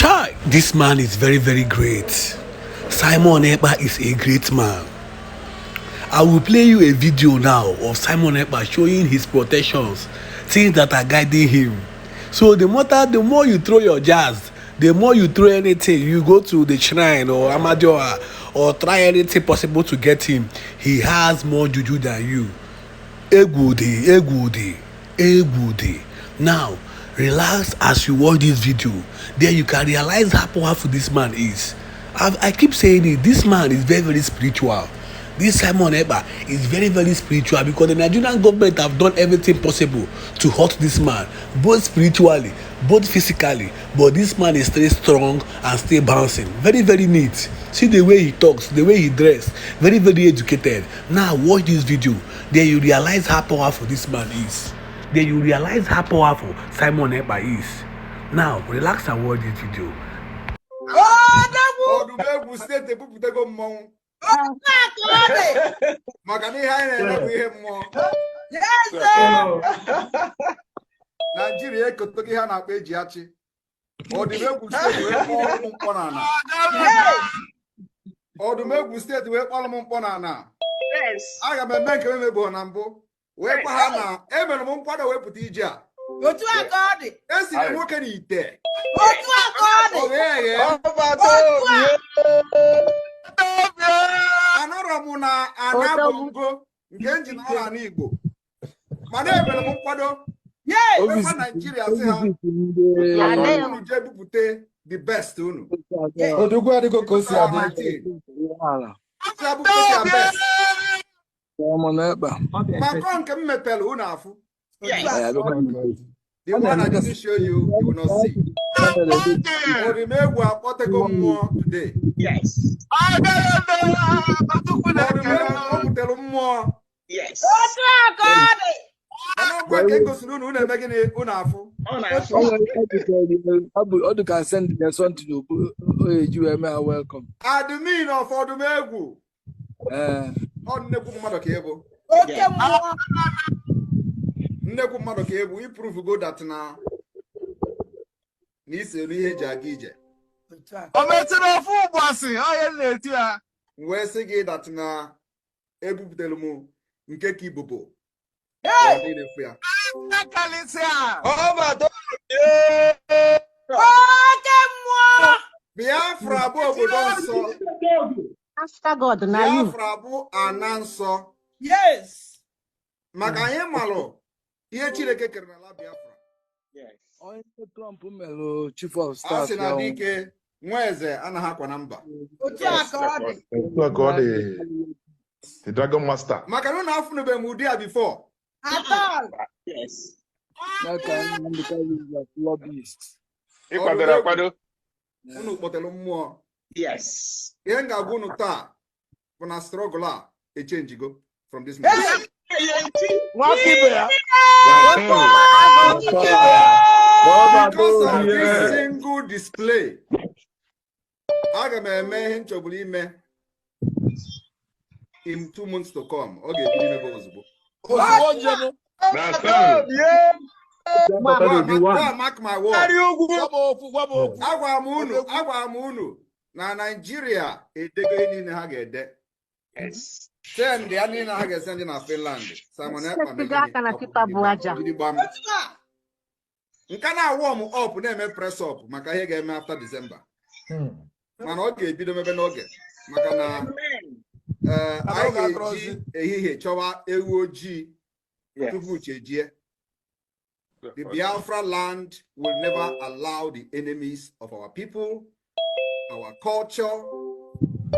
Chai, this man is very, very great. Simon Ekpa is a great man. I will play you a video now of Simon Ekpa showing his protections, things that are guiding him. So the more you throw your jazz, the more you throw anything, you go to the shrine or Amadioha or try anything possible to get him. He has more juju than you. Egwudi. Now, relax as you watch this video. Then you can realize how powerful this man is. I keep saying it, this man is very, very spiritual. This Simon Ekpa is very, very spiritual because the Nigerian government have done everything possible to hurt this man, both spiritually, both physically. But this man is still strong and still bouncing. Very, very neat. See the way he talks, the way he dressed. Very, very educated. Now watch this video. Then you realize how powerful this man is. Then you realize how powerful Simon Ekpa is. Now relax and watch this video. Nigeria kotoki ha na peji achi. Odumegwu state we kpọrọ m mkpọ na na. Yes. Aga m eme nke emegbo na mbụ. Wee kwa ha na emere m nkwado wepụta ije a. Otu aka ọ dị. Esiri nwoke n'ite. Otu aka ọ dị. Anọrọ m na anabongo nke njin ọla n'Igbo. Mana emere m nkwado. Yeah, Nigeria say the best unu. Odugwu adigo kosi ade. Macron can mepel unu afu. The one I didn't show you, you will not see. Odumegwu akpotego mmụọ today. Yes. Odumegwu mmụọ. Yes. All can send their son to you. Welcome. Admin of Odumegwu. On Nebu Madokebo, we prove good that now. Nisi Rie Jagije. Where's the gate that now? Ebu Telumu, Nkeki Bobo. Biafra Bobo don't so. After God, now Biafra Bo ananso. Yes. Magaye malo. Iye chileke kernala Biafra. Yes. On Trump melo chief of staff. Asina dike mweze anaha kwa namba. The Dragon Master. Makano na afu be mudia before. At all. Yes. That can because he's a lobbyist. Unu potelo mmụọ. Yes. Yenga gunu ta. Kuna struggle a change go from this moment. Because of this single display. Aga me eme nchobuli ime. In 2 months to come, okay, mark my word. Agwamunu na Nigeria edego ni ha gede. Yes. Send the ani na ha ga send na Finland. Simon Ekpa nka na warm up na eme press up maka ihe ga-eme after December. Mana ọ ga-ebido mebe n'oge maka na I ehihie chọwa ewu ojii tupu chejie. The Biafra land will never allow the enemies of our people, our culture,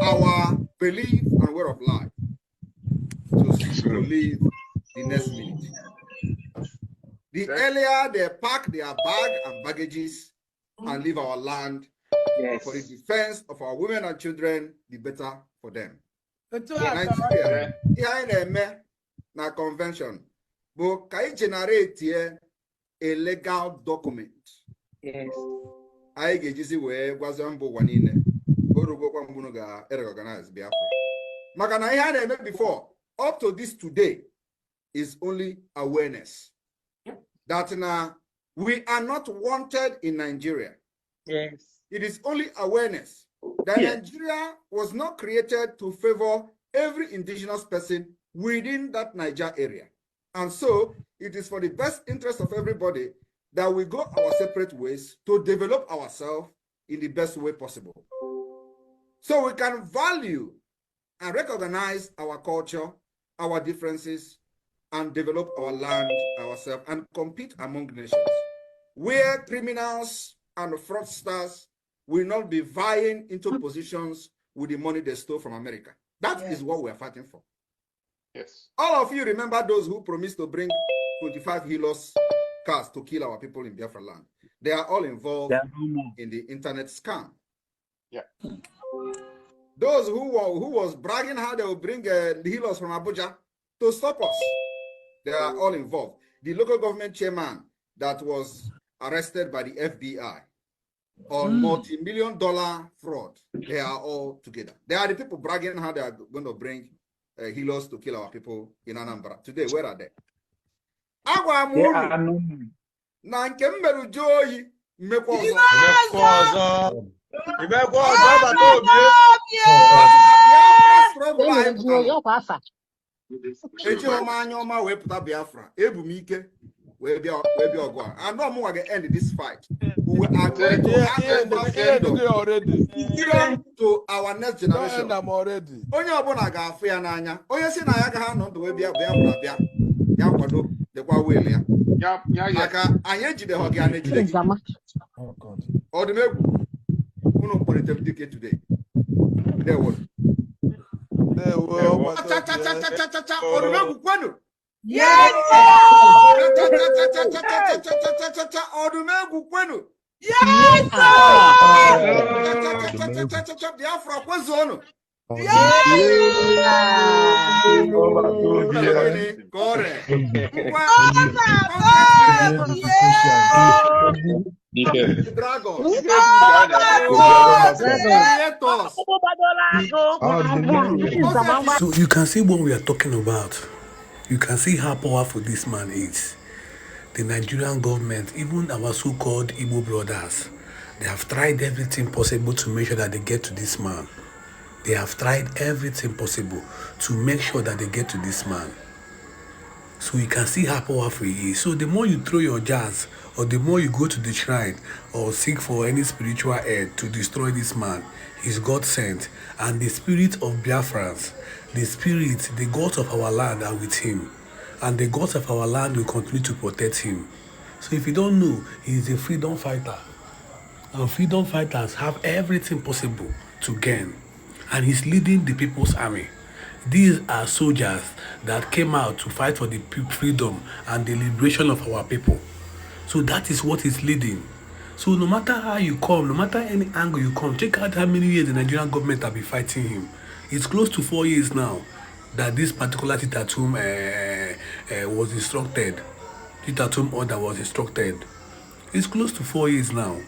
our belief and way of life to leave the next minute. The earlier they pack their bag and baggages and leave our land for the defense of our women and children, the better for them. Nigeria, ihe na convention bụ ka I generate a legal document. Yes. Anyị ga-ejizi wee gwazie mba ụwa niile orugokwa mbunu ga-recognize Biafra. Maka na ihe a na-eme before up to this today is only awareness that now we are not wanted in Nigeria. Yes. It is only awareness that Nigeria was not created to favor every indigenous person within that Niger area. And so it is for the best interest of everybody that we go our separate ways to develop ourselves in the best way possible. So we can value and recognize our culture, our differences, and develop our land ourselves and compete among nations, where criminals and fraudsters will not be vying into positions with the money they stole from America. That is what we are fighting for. Yes. All of you remember those who promised to bring 25 Hilos cars to kill our people in Biafra land. They are all involved in the internet scam. Yeah. Those who was bragging how they will bring the Hilos from Abuja to stop us, they are all involved. The local government chairman that was arrested by the FBI on multi-million-dollar fraud, they are all together. They are the people bragging how they are going to bring Hilos to kill our people in Anambra. Today, where are they? Na nke mmerụ joyi mmekwa ọzọ. Ejihọmanya wee pụta Biafra. Ebu m ike wee bịa ọgụ a. I know I'm going to end this fight. We are going to have freedom to our next generation. Onye ọbụla ga-afụ ya n'anya. Onye si na ya ga ha nọ ndụ wee bịa Biafra ya kwado dịkwa wele ya. Maka anyị ejidehọ gị a na-ejide gị. Ọdụmegwu unu kpọlitere dike today. Ndewo. Ọdụmegwu kwenu. Yes! Ọdụmegwu kwenu. Yes! Biafra kwezu ọnụ. So you can see what we are talking about. You can see how powerful this man is. The Nigerian government, even our so-called Igbo brothers, they have tried everything possible to make sure that they get to this man. They have tried everything possible to make sure that they get to this man. So you can see how powerful he is. So the more you throw your jazz, or the more you go to the shrine or seek for any spiritual aid to destroy this man, he's God sent. And the spirit of Biafrans, the gods of our land are with him. And the gods of our land will continue to protect him. So if you don't know, he is a freedom fighter. And freedom fighters have everything possible to gain. And he's leading the people's army. These are soldiers that came out to fight for the freedom and the liberation of our people. So that is what he's leading. So no matter how you come, no matter any angle you come, check out how many years the Nigerian government have been fighting him. It's close to 4 years now that this particular Titatum was instructed. Titatum order was instructed. It's close to 4 years now.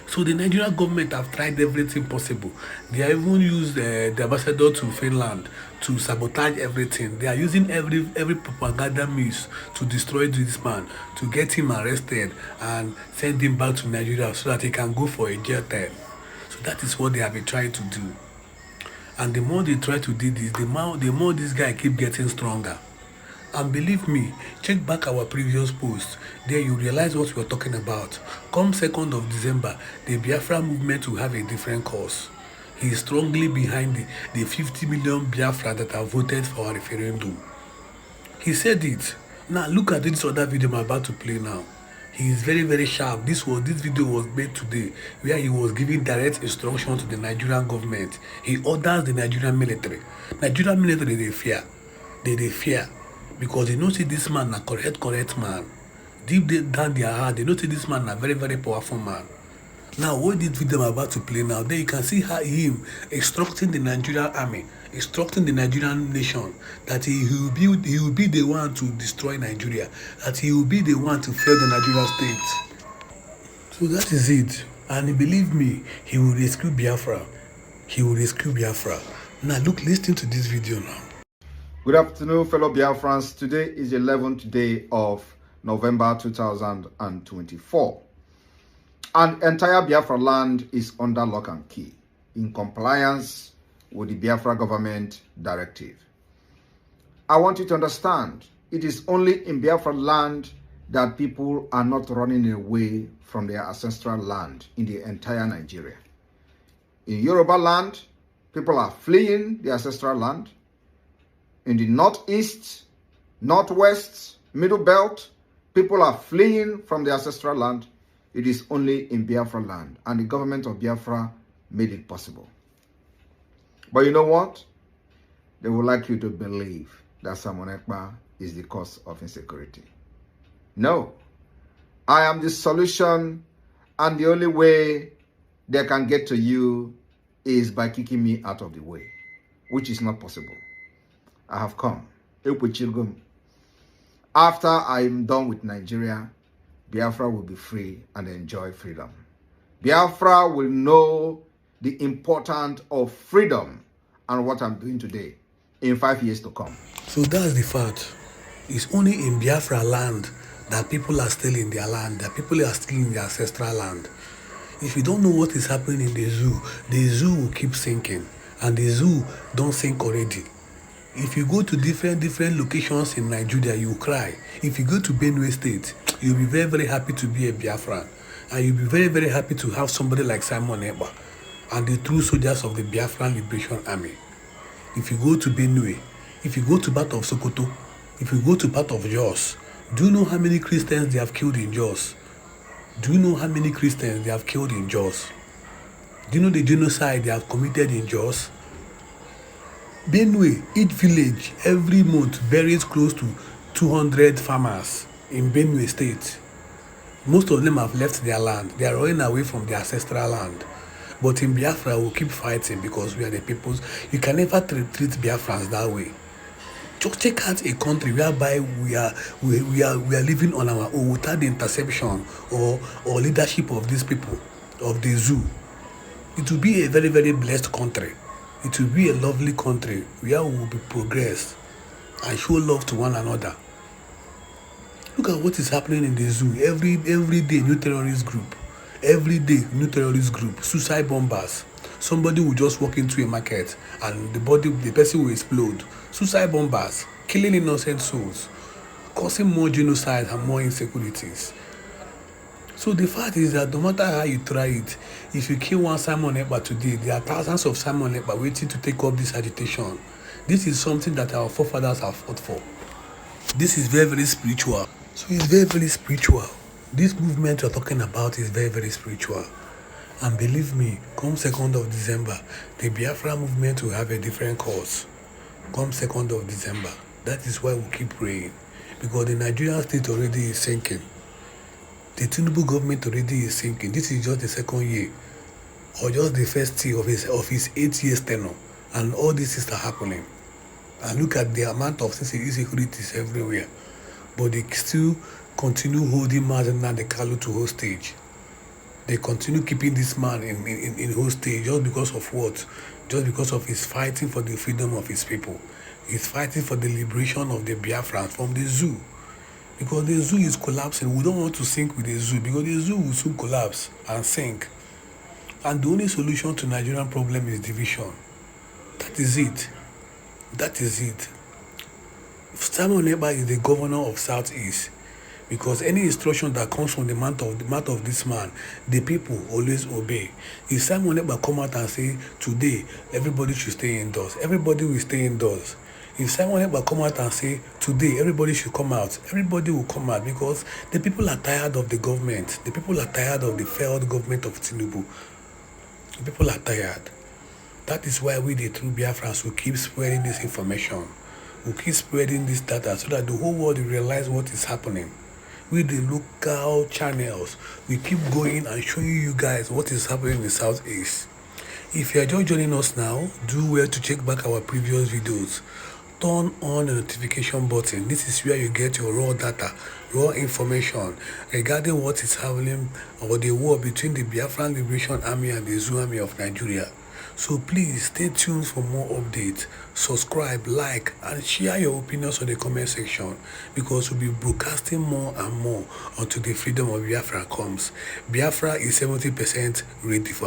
So the Nigerian government have tried everything possible. They have even used the ambassador to Finland to sabotage everything. They are using every propaganda means to destroy this man, to get him arrested and send him back to Nigeria so that he can go for a jail term. So that is what they have been trying to do. And the more they try to do this, the more this guy keep getting stronger. And believe me, check back our previous posts. There you realize what we are talking about. Come 2nd of December, the Biafra movement will have a different course. He is strongly behind the 50 million Biafra that have voted for a referendum. He said it. Now look at this other video I'm about to play now. He is very, very sharp. This video was made today, where he was giving direct instruction to the Nigerian government. He orders the Nigerian military. Nigerian military, they fear. They fear. Because they know see this man a correct man. Deep down their heart, they know see this man a very, very powerful man. Now, what this video I'm about to play now, there you can see how him instructing the Nigerian army, instructing the Nigerian nation that he will be the one to destroy Nigeria, that he will be the one to fail the Nigerian state. So that is it. And believe me, he will rescue Biafra. He will rescue Biafra. Now look, listen to this video now. Good afternoon, fellow Biafrans. Today is the 11th day of November 2024. And entire Biafra land is under lock and key in compliance with the Biafra government directive. I want you to understand, it is only in Biafra land that people are not running away from their ancestral land in the entire Nigeria. In Yoruba land, people are fleeing the ancestral land. In the northeast, northwest, middle belt, people are fleeing from their ancestral land. It is only in Biafra land, and the government of Biafra made it possible. But you know what? They would like you to believe that Simon Ekpa is the cause of insecurity. No, I am the solution, and the only way they can get to you is by kicking me out of the way, which is not possible. I have come. After I'm done with Nigeria, Biafra will be free and enjoy freedom. Biafra will know the importance of freedom and what I'm doing today in 5 years to come. So that's the fact. It's only in Biafra land that people are still in their land, that people are still in their ancestral land. If you don't know what is happening in the zoo will keep sinking, and the zoo don't sink already. If you go to different locations in Nigeria, you cry. If you go to Benue State, you'll be very, very happy to be a Biafran. And you'll be very, very happy to have somebody like Simon Ekpa and the true soldiers of the Biafran Liberation Army. If you go to Benue, if you go to part of Sokoto, if you go to part of Jos, do you know how many Christians they have killed in Jos? Do you know how many Christians they have killed in Jos? Do you know the genocide they have committed in Jos? Benue, each village, every month buries close to 200 farmers in Benue State. Most of them have left their land. They are running away from their ancestral land. But in Biafra, we'll keep fighting because we are the peoples. You can never treat Biafrans that way. Just check out a country whereby we are living on our own without the interception or leadership of these people, of the zoo. It will be a very, very blessed country. It will be a lovely country where we will be progress and show love to one another. Look at what is happening in the zoo. Every day, new terrorist group. Every day, new terrorist group. Suicide bombers. Somebody will just walk into a market and the person will explode. Suicide bombers, killing innocent souls, causing more genocide and more insecurities. So the fact is that no matter how you try it, if you kill one Simon Ekpa today, there are thousands of Simon Ekpa waiting to take up this agitation. This is something that our forefathers have fought for. This is very, very spiritual. So it's very, very spiritual. This movement you're talking about is very, very spiritual. And believe me, come 2nd of December, the Biafra movement will have a different course. Come 2nd of December. That is why we keep praying. Because the Nigerian state already is sinking. The Tinubu government already is sinking. This is just the second year, or just the first year of his 8 years tenure, and all this is happening. And look at the amount of insecurities everywhere. But they still continue holding Mazen and the Kalu to hostage. They continue keeping this man in hostage just because of what? Just because of his fighting for the freedom of his people. He's fighting for the liberation of the Biafrans from the zoo. Because the zoo is collapsing. We don't want to sink with the zoo because the zoo will soon collapse and sink. And the only solution to Nigerian problem is division. That is it. That is it. Simon Ekpa is the governor of Southeast. Because any instruction that comes from the mouth of this man, the people always obey. If Simon Ekpa come out and say, today, everybody should stay indoors, everybody will stay indoors. If Simon Ekpa come out and say, today, everybody should come out, everybody will come out because the people are tired of the government. The people are tired of the failed government of Tinubu. The people are tired. That is why we, the true Biafrans, will keep spreading this information. We'll keep spreading this data so that the whole world will realize what is happening. With the local channels, we keep going and showing you guys what is happening in the Southeast. If you are just joining us now, do well to check back our previous videos. Turn on the notification button. This is where you get your raw data, raw information regarding what is happening or the war between the Biafran Liberation Army and the Zoo Army of Nigeria. So please stay tuned for more updates. Subscribe, like, and share your opinions on the comment section, because we'll be broadcasting more and more until the freedom of Biafra comes. Biafra is 70% ready for